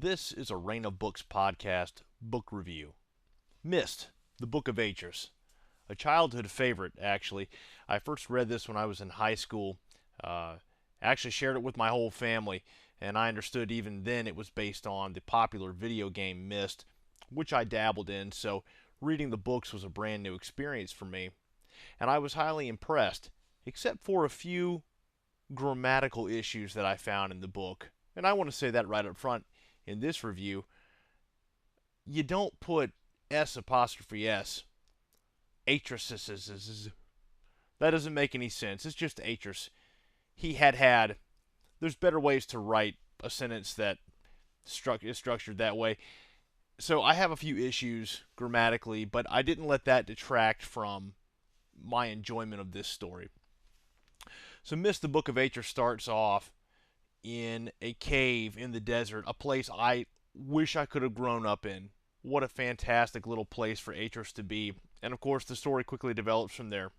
This is a Reign of Books podcast book review. Myst, the Book of Atrus. A childhood favorite, actually. I first read this when I was in high school. Actually shared it with my whole family, and I understood even then it was based on the popular video game Myst, which I dabbled in, so reading the books was a brand new experience for me. And I was highly impressed, except for a few grammatical issues that I found in the book. And I want to say that right up front in this review. You don't put S apostrophe S. Atrus. That doesn't make any sense. It's just Atrus. He had. There's better ways to write a sentence that is structured that way. So I have a few issues grammatically, but I didn't let that detract from my enjoyment of this story. So Myst, the Book of Atrus starts off in a cave in the desert, a place I wish I could have grown up in. What a fantastic little place for Atrus to be. And of course, the story quickly develops from there.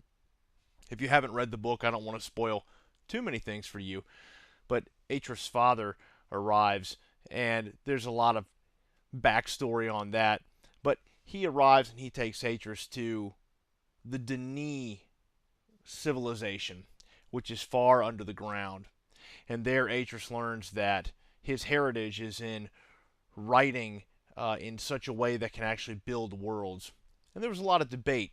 If you haven't read the book, I don't want to spoil too many things for you, but Atrus' father arrives, and there's a lot of backstory on that. But he arrives and he takes Atrus to the Denis civilization, which is far under the ground. And there Atrus learns that his heritage is in writing in such a way that can actually build worlds. And there was a lot of debate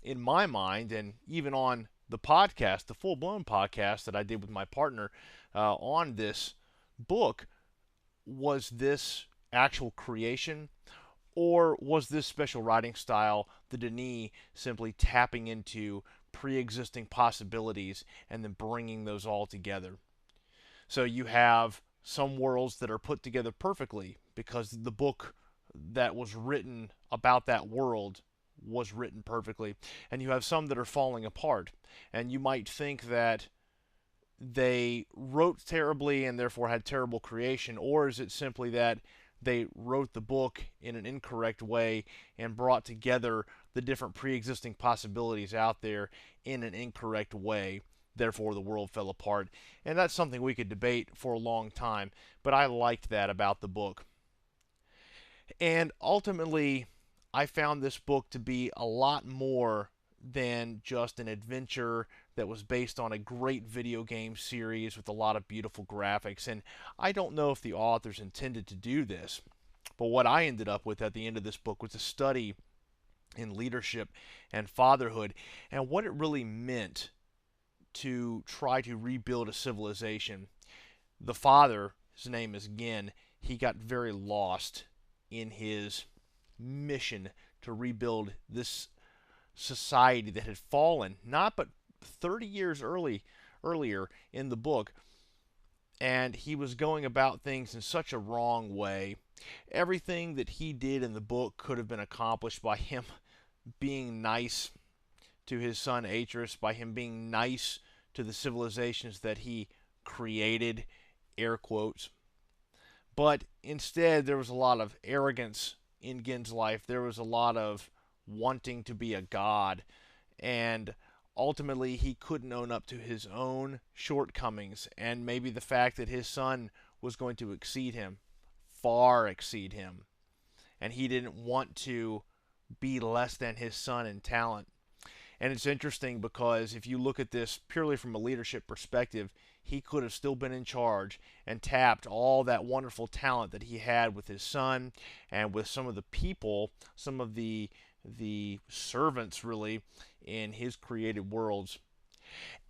in my mind, and even on the podcast, the full-blown podcast that I did with my partner on this book. Was this actual creation, or was this special writing style, the Denis, simply tapping into pre-existing possibilities and then bringing those all together? So you have some worlds that are put together perfectly because the book that was written about that world was written perfectly, and you have some that are falling apart. And you might think that they wrote terribly and therefore had terrible creation, or is it simply that they wrote the book in an incorrect way and brought together the different pre-existing possibilities out there in an incorrect way? Therefore, the world fell apart. And that's something we could debate for a long time, but I liked that about the book. And ultimately, I found this book to be a lot more than just an adventure that was based on a great video game series with a lot of beautiful graphics. And I don't know if the authors intended to do this, but what I ended up with at the end of this book was a study in leadership and fatherhood and what it really meant to try to rebuild a civilization. The father, his name is Gin, he got very lost in his mission to rebuild this society that had fallen not but 30 years earlier in the book, and he was going about things in such a wrong way. Everything that he did in the book could have been accomplished by him being nice to his son Atrus, by him being nice to the civilizations that he created, air quotes. But instead, there was a lot of arrogance in Gin's life. There was a lot of wanting to be a god, and ultimately he couldn't own up to his own shortcomings, and maybe the fact that his son was going to exceed him, far exceed him, and he didn't want to be less than his son in talent. And it's interesting because if you look at this purely from a leadership perspective, he could have still been in charge and tapped all that wonderful talent that he had with his son and with some of the people, some of the servants really in his created worlds.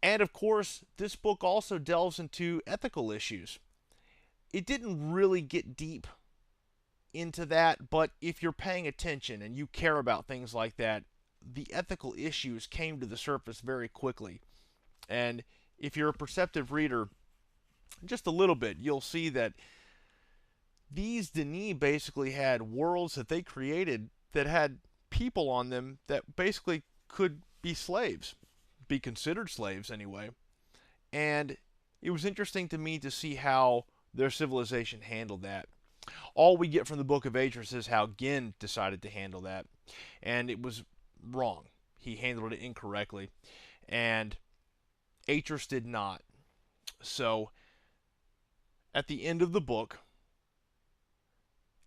And of course, this book also delves into ethical issues. It didn't really get deep into that, but if you're paying attention and you care about things like that, the ethical issues came to the surface very quickly. And if you're a perceptive reader, just a little bit, you'll see that these Denis basically had worlds that they created that had people on them that basically could be slaves, be considered slaves anyway. And it was interesting to me to see how their civilization handled that. All we get from the Book of Atrus is how Gin decided to handle that, and it was wrong. He handled it incorrectly, and Atrus did not. So, at the end of the book,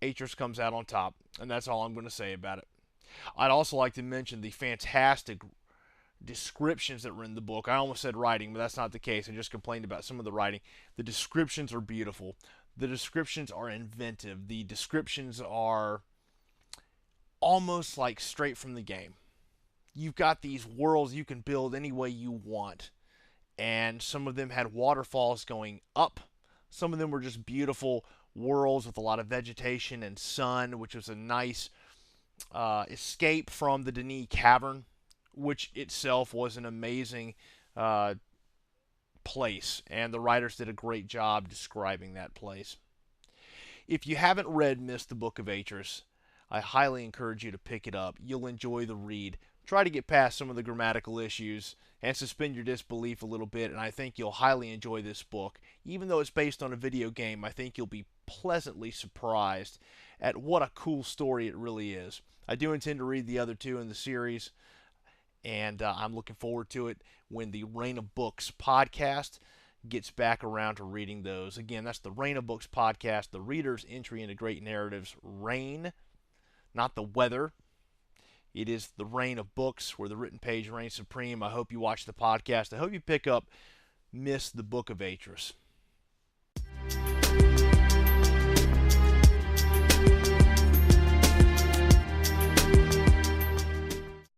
Atrus comes out on top, and that's all I'm going to say about it. I'd also like to mention the fantastic descriptions that were in the book. I almost said writing, but that's not the case. I just complained about some of the writing. The descriptions are beautiful. The descriptions are inventive. The descriptions are almost like straight from the game. You've got these worlds you can build any way you want. And some of them had waterfalls going up. Some of them were just beautiful worlds with a lot of vegetation and sun, which was a nice escape from the Denis Cavern, which itself was an amazing place. And the writers did a great job describing that place. If you haven't read Myst, the Book of Atrus, I highly encourage you to pick it up. You'll enjoy the read. Try to get past some of the grammatical issues and suspend your disbelief a little bit, and I think you'll highly enjoy this book. Even though it's based on a video game, I think you'll be pleasantly surprised at what a cool story it really is. I do intend to read the other two in the series, and I'm looking forward to it when the Reign of Books podcast gets back around to reading those. Again, that's the Reign of Books podcast, the reader's entry into great narratives. Reign, not the weather. It is the reign of books where the written page reigns supreme. I hope you watch the podcast. I hope you pick up Myst, the Book of Atrus.